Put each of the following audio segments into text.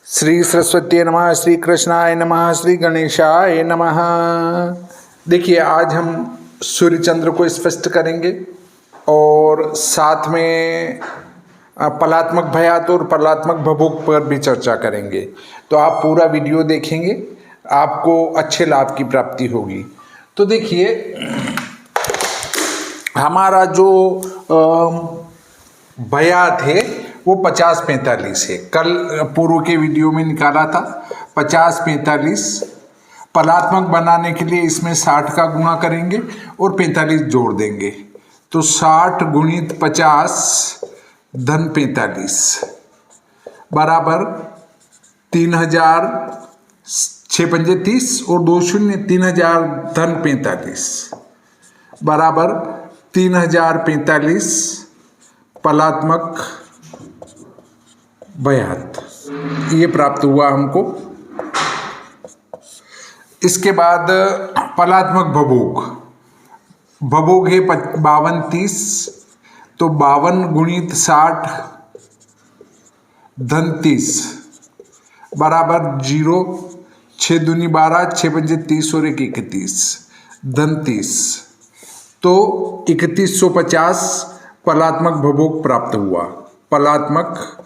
श्री सरस्वती नमः, श्री कृष्णाय नमः, श्री गणेशाय नमः। देखिए, आज हम सूर्य चंद्र को स्पष्ट करेंगे और साथ में पलात्मक भयात और पलात्मक भभूक पर भी चर्चा करेंगे। तो आप पूरा वीडियो देखेंगे, आपको अच्छे लाभ की प्राप्ति होगी। तो देखिए, हमारा जो भयात है वो 50-45 है। कल पूर्व के वीडियो में निकाला था 50-45। पलात्मक बनाने के लिए इसमें 60 का गुणा करेंगे और 45 जोड़ देंगे, तो 60 गुणित 50 धन 45 बराबर 3000, 6 पंजे 30 और 2 शून्य, 3000 धन 45 बराबर 3045 पलात्मक भयात, ये प्राप्त हुआ हमको। इसके बाद पलात्मक भभूक, भभूक है 52-30, तो 52 गुणित 60 धन 30 बराबर 0, 6 दूनी 12, 6 पंजे 30 और 1 31 धन 30, तो 3150 पलात्मक भभूक प्राप्त हुआ। पलात्मक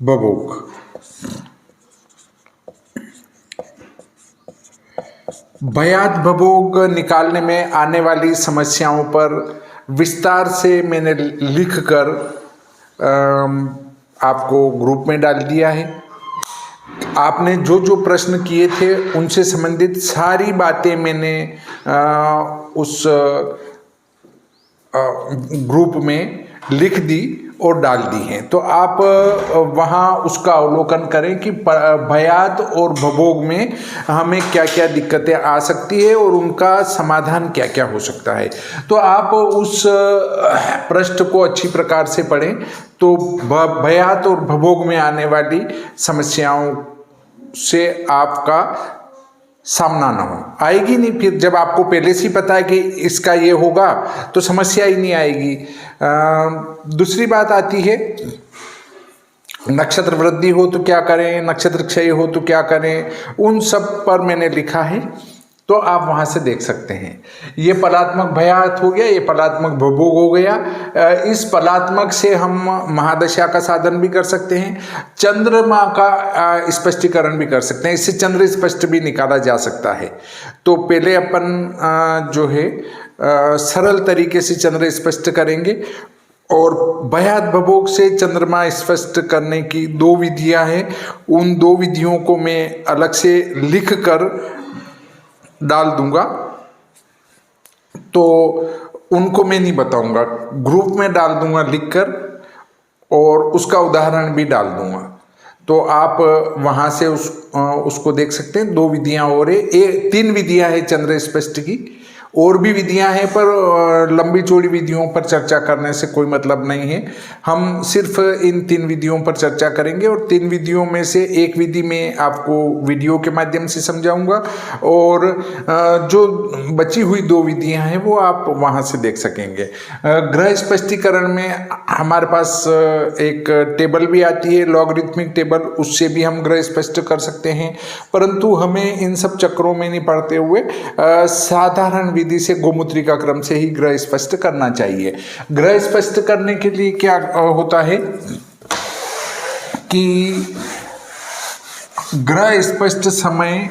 भभूक भयात भभूक निकालने में आने वाली समस्याओं पर विस्तार से मैंने लिखकर आपको ग्रुप में डाल दिया है। आपने जो जो प्रश्न किए थे उनसे संबंधित सारी बातें मैंने उस ग्रुप में लिख दी और डाल दी हैं। तो आप वहाँ उसका अवलोकन करें कि भयात और भभोग में हमें क्या क्या दिक्कतें आ सकती है और उनका समाधान क्या क्या हो सकता है। तो आप उस पृष्ठ को अच्छी प्रकार से पढ़ें, तो भयात और भभोग में आने वाली समस्याओं से आपका सामना ना हो। आएगी नहीं, फिर जब आपको पहले से ही पता है कि इसका ये होगा तो समस्या ही नहीं आएगी। दूसरी बात आती है, नक्षत्र वृद्धि हो तो क्या करें, नक्षत्र क्षय हो तो क्या करें, उन सब पर मैंने लिखा है, तो आप वहां से देख सकते हैं। ये पलात्मक भयात हो गया, ये पलात्मक भभोग हो गया। इस पलात्मक से हम महादशा का साधन भी कर सकते हैं, चंद्रमा का स्पष्टीकरण भी कर सकते हैं, इससे चंद्र स्पष्ट भी निकाला जा सकता है। तो पहले अपन जो है सरल तरीके से चंद्र स्पष्ट करेंगे, और भयात भभोग से चंद्रमा स्पष्ट करने की 2 विधियां हैं। उन 2 विधियों को मैं अलग से लिख कर डाल दूंगा, तो उनको मैं नहीं बताऊंगा, ग्रुप में डाल दूंगा लिखकर, और उसका उदाहरण भी डाल दूंगा। तो आप वहां से उसको देख सकते हैं। 2 विधियां और है, 3 विधियां हैं चंद्र स्पष्ट की, और भी विधियां हैं, पर लंबी चौड़ी विधियों पर चर्चा करने से कोई मतलब नहीं है। हम सिर्फ इन 3 विधियों पर चर्चा करेंगे, और 3 विधियों में से एक विधि में आपको वीडियो के माध्यम से समझाऊंगा, और जो बची हुई 2 विधियां हैं वो आप वहां से देख सकेंगे। ग्रह स्पष्टीकरण में हमारे पास एक टेबल भी आती है, लॉगरिथमिक टेबल, उससे भी हम ग्रह स्पष्ट कर सकते हैं, परंतु हमें इन सब चक्रों में नहीं पड़ते हुए साधारण विधि से गोमूत्री का क्रम से ही ग्रह स्पष्ट करना चाहिए। ग्रह स्पष्ट करने के लिए क्या होता है कि ग्रह स्पष्ट समय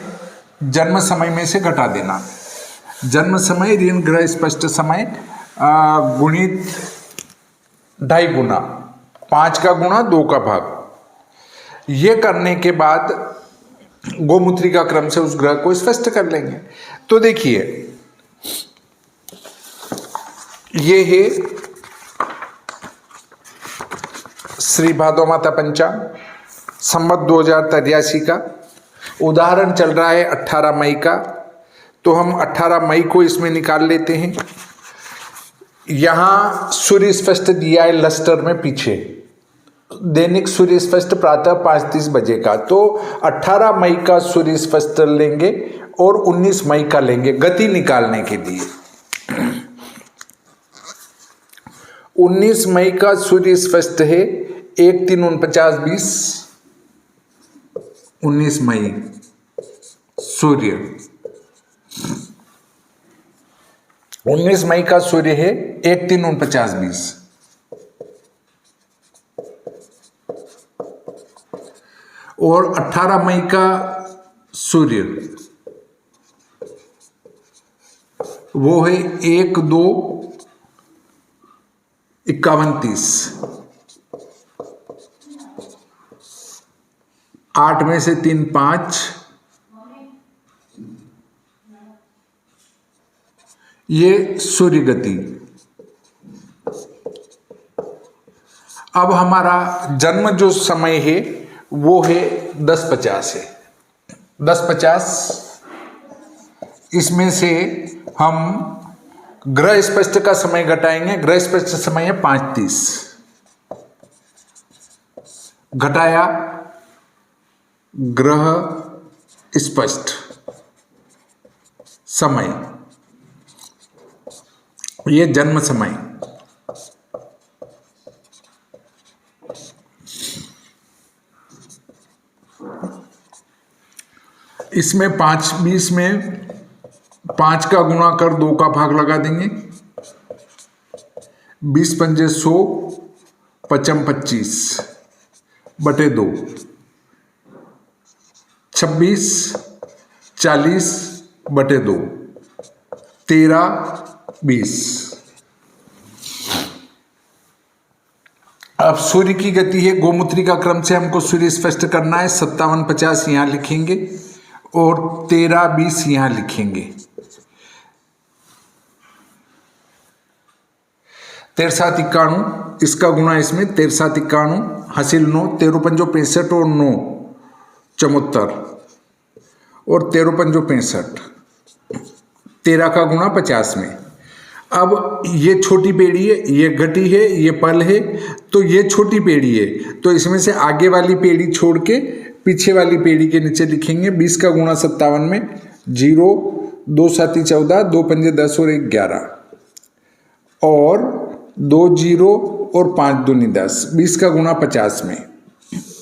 जन्म समय में से घटा देना। जन्म समय ऋण ग्रह स्पष्ट समय गुणित 2.5 गुना, 5 का गुणा 2 का भाग, ये करने के बाद गोमूत्री का क्रम से उस ग्रह को स्पष्ट कर लेंगे। तो देखिए, ये है श्री भादो माता पंचांग संवत 2083 का। उदाहरण चल रहा है 18 मई का, तो हम 18 मई को इसमें निकाल लेते हैं। यहां सूर्य स्पष्ट दिया है लस्टर में पीछे, दैनिक सूर्य स्पष्ट प्रातः 5:30 बजे का, तो 18 मई का सूर्य स्पष्ट लेंगे और 19 मई का लेंगे गति निकालने के लिए। 19 मई का सूर्य स्पष्ट है 1 3 49 20, 19 मई सूर्य 19 मई का सूर्य है 1-3-49-20। और 18 मई का सूर्य वो है 1-2-51-30। 8 में से 3 5, ये सूर्य गति। अब हमारा जन्म जो समय है वो है 10:50 है। 10:50 इसमें से हम ग्रह स्पष्ट का समय घटाएंगे। ग्रह स्पष्ट समय है 5:30, घटाया ग्रह स्पष्ट समय, ये जन्म समय। इसमें 5:20 में 5 का गुणा कर 2 का भाग लगा देंगे। 20 पंजे 100, 55 25 बटे 2, 26 40 बटे 2, 13 20। अब सूर्य की गति है, गोमूत्री का क्रम से हमको सूर्य स्पष्ट करना है। 57 50 यहां लिखेंगे और 13 20 यहां लिखेंगे। 13 7 91, इसका गुणा इसमें 13 7 91, हासिल 9, 13 पंजो 65 और 9 74 और 13 पंजो 65, 13 का गुणा 50 में। अब ये छोटी पेड़ी है, ये घटी है, ये पल है, तो ये छोटी पेड़ी है, तो इसमें से आगे वाली पेड़ी छोड़ के पीछे वाली पेड़ी के नीचे लिखेंगे। 20 का गुणा 57 में 0, 2 7 14, 2 पंजे 10 और 1 11 और 2 0 और 5 दूनी 10। 20 का गुणा 50 में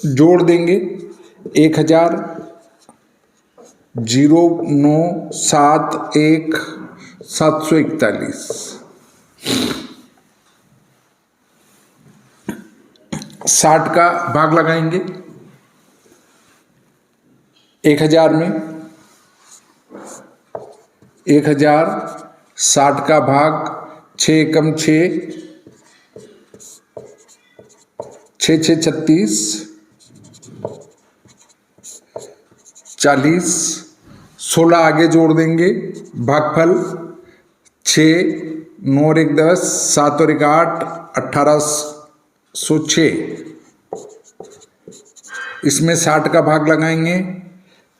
जोड़ देंगे 1000, 0 9 7 1 741। 60 का भाग लगाएंगे 1000 में। 1000 60 का भाग 6 कम 6, 6 6 36, 40, 16 आगे जोड़ देंगे, भागफल 6 9 और 1 10, 7 और 1 8, 1806। इसमें 60 का भाग लगाएंगे,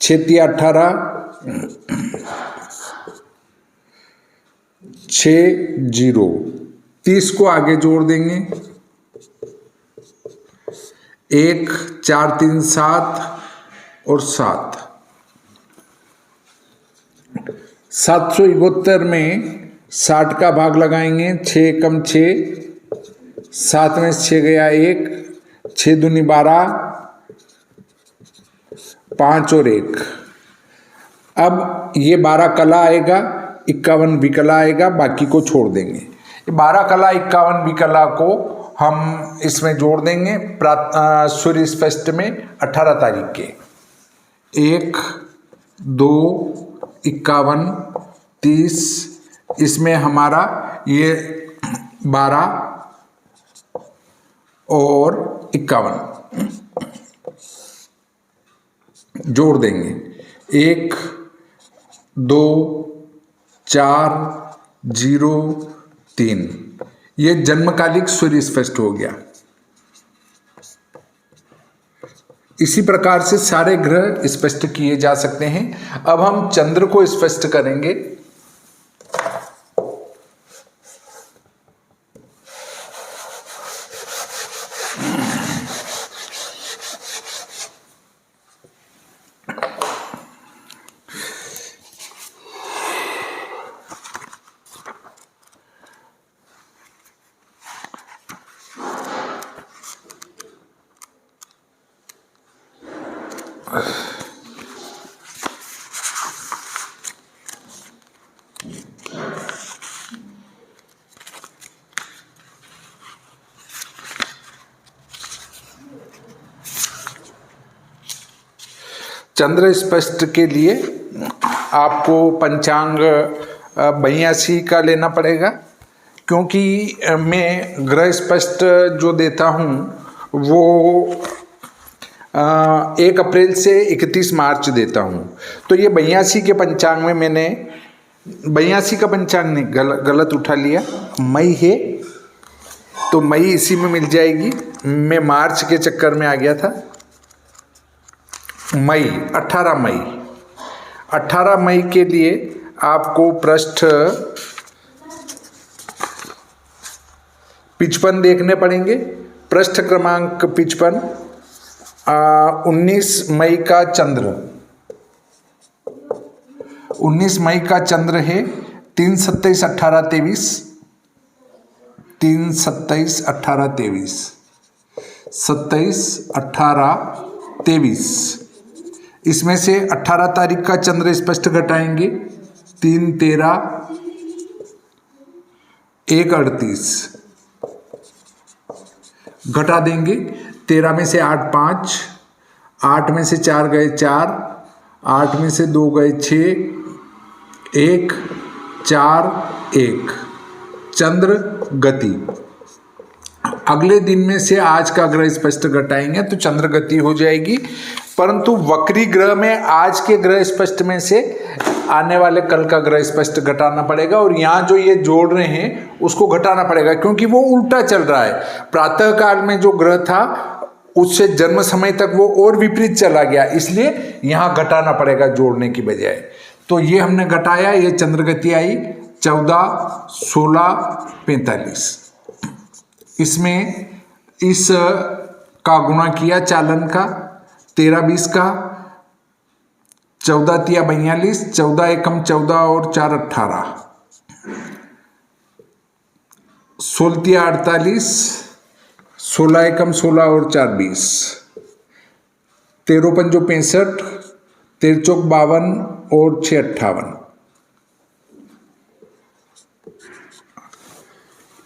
6 3 18, 6 0, 30 को आगे जोड़ देंगे, 1 4 3 7 और 7। 771 में 60 का भाग लगाएंगे, 6 कम 6, 7 में 6 गया 1, 6 दूनी 12, 5 और 1। अब ये 12 कला आएगा, 51 विकला आएगा, बाकी को छोड़ देंगे। 12 कला 51 विकला को हम इसमें जोड़ देंगे सूर्य स्पष्ट में 18 तारीख के। 1 2 51 30, इसमें हमारा ये 12 और 51 जोड़ देंगे। 1 2 4 0 3, ये जन्मकालिक सूर्य स्पष्ट हो गया। इसी प्रकार से सारे ग्रह स्पष्ट किए जा सकते हैं। अब हम चंद्र को स्पष्ट करेंगे। चंद्र स्पष्ट के लिए आपको पंचांग 82 का लेना पड़ेगा, क्योंकि मैं ग्रह स्पष्ट जो देता हूँ वो 1 अप्रैल से 31 मार्च देता हूँ। तो ये 82 के पंचांग में मैंने 82 का पंचांग नहीं, गलत उठा लिया, मई है तो मई इसी में मिल जाएगी। मैं मार्च के चक्कर में आ गया था। मई 18 मई के लिए आपको पृष्ठ 55 देखने पड़ेंगे। पृष्ठ क्रमांक 55, 19 मई का चंद्र, 19 मई का चंद्र है 3, 27, 18, 23, 3, 27, 18, 23, 27, 18, 23। इसमें से 18 तारीख का चंद्र स्पष्ट घटाएंगे, 3, 13, 1, 38 घटा देंगे। 13 में से 8, 5, 8 में से 4 गए 4, 8 में से 2 गए 6, 1, 4, 1 चंद्र गति। अगले दिन में से आज का ग्रह स्पष्ट घटाएंगे तो चंद्र गति हो जाएगी, परंतु वक्री ग्रह में आज के ग्रह स्पष्ट में से आने वाले कल का ग्रह स्पष्ट घटाना पड़ेगा, और यहाँ जो ये जोड़ रहे हैं उसको घटाना पड़ेगा, क्योंकि वो उल्टा चल रहा है। प्रातः काल में जो ग्रह था उससे जन्म समय तक वो और विपरीत चला गया, इसलिए यहाँ घटाना पड़ेगा जोड़ने की बजाय। तो ये हमने घटाया, ये चंद्र गति आई 14, 16, 45। इसमें इस का गुणा किया चालन का 13, 20 का, 14 तिया 42, 14 एकम 14 और 4 18, 16 तिया 48, 16 एकम 16 और 4 20, 13 पंजो 65, 13 चौक 52 और 6 58।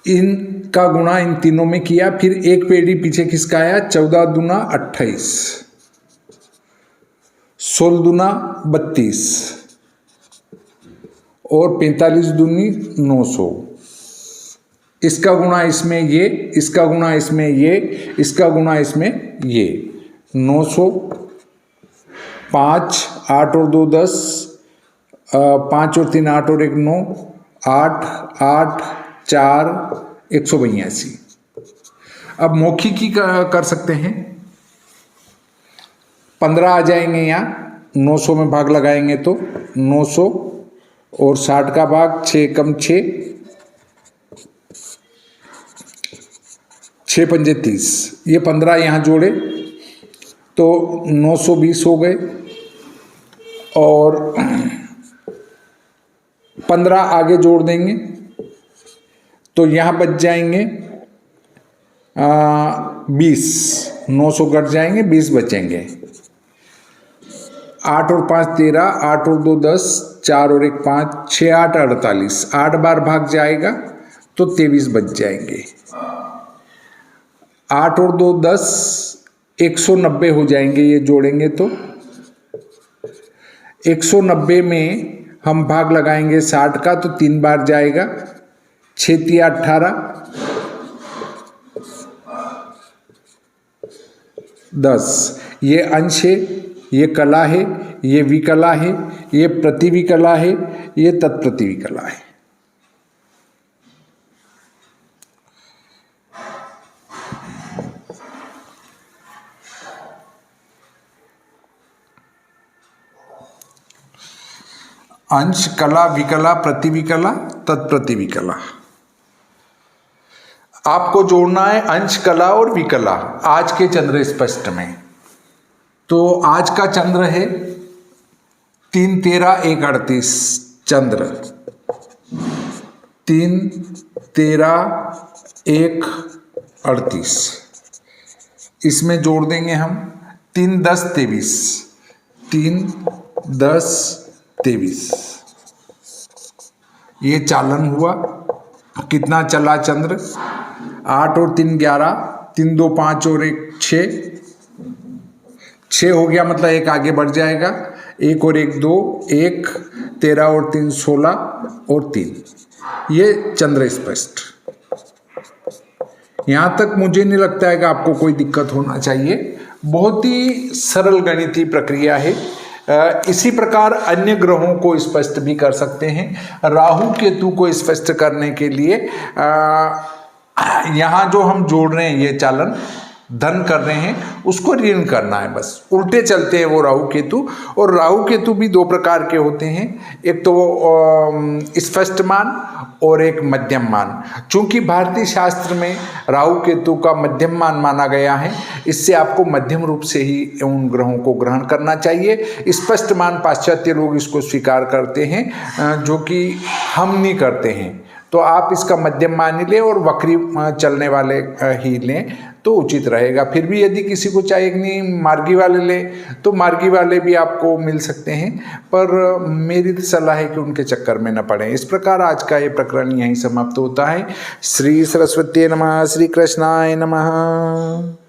इनका गुणा इन तीनों में किया, फिर एक पेड़ी पीछे खिसकाया, 14 दूना 28, 16 दूना 32 और 45 दूनी 900। इसका गुणा इसमें ये, इसका गुणा इसमें ये, इसका गुणा इसमें ये, 900, 5, 8 और 2 10, 5 और 3 8 और 1 9, 8, 8, 4, 182। अब मौखिकी कर सकते हैं, 15 आ जाएंगे यहाँ, 900 में भाग लगाएंगे तो 900 और 60 का भाग 6 कम 6, 6 पंजे 30, ये 15 यहाँ जोड़े तो 920 हो गए, और 15 आगे जोड़ देंगे तो यहाँ बच जाएंगे 20, 900 कट जाएंगे, 20 बचेंगे। 8 और 5 13, 8 और 2 10, 4 और 1 5, 6 8 48, 8 बार भाग जाएगा तो 23 बच जाएंगे। 8 और 2 10, 190 हो जाएंगे ये जोड़ेंगे तो। 190 में हम भाग लगाएंगे 60 का तो 3 बार जाएगा, 6 तिया 18, 10। ये अंश है, ये कला है, ये विकला है, ये प्रतिविकला है, ये तत्प्रतिविकला है। अंश, कला, विकला, प्रतिविकला, तत्प्रतिविकला। आपको जोड़ना है अंश, कला और विकला आज के चंद्र स्पष्ट में। तो आज का चंद्र है 3 13 1 38 चंद्र, 3 13 1 38। इसमें जोड़ देंगे हम 3 10 23, 3, 10, 23। ये चालन हुआ। कितना चला चंद्र? 8 और 3 11, 3 2 5 और 1 6, 6 हो गया, मतलब एक आगे बढ़ जाएगा। 1 और 1 2, 1, 13 और 3 16 और 3। ये चंद्र स्पष्ट। यहाँ तक मुझे नहीं लगता है कि आपको कोई दिक्कत होना चाहिए। बहुत ही सरल गणितीय प्रक्रिया है। इसी प्रकार अन्य ग्रहों को स्पष्ट भी कर सकते हैं। राहु केतु को स्पष्ट करने के लिए यहाँ जो हम जोड़ रहे हैं, ये चालन धन कर रहे हैं, उसको ऋण करना है, बस उल्टे चलते हैं वो राहु केतु। और राहु केतु भी दो प्रकार के होते हैं, एक तो स्पष्ट मान और एक मध्यम मान। चूंकि भारतीय शास्त्र में राहु केतु का मध्यम मान माना गया है, इससे आपको मध्यम रूप से ही उन ग्रहों को ग्रहण करना चाहिए। स्पष्ट मान पाश्चात्य लोग इसको स्वीकार करते हैं, जो कि हम नहीं करते हैं। तो आप इसका मध्यम मान ही लें और वक्री चलने वाले ही लें तो उचित रहेगा। फिर भी यदि किसी को चाहिए कि नहीं मार्गी वाले ले, तो मार्गी वाले भी आपको मिल सकते हैं, पर मेरी सलाह है कि उनके चक्कर में न पड़े। इस प्रकार आज का ये प्रकरण यहीं समाप्त होता है। श्री सरस्वती नमः। श्री कृष्णाय नमः।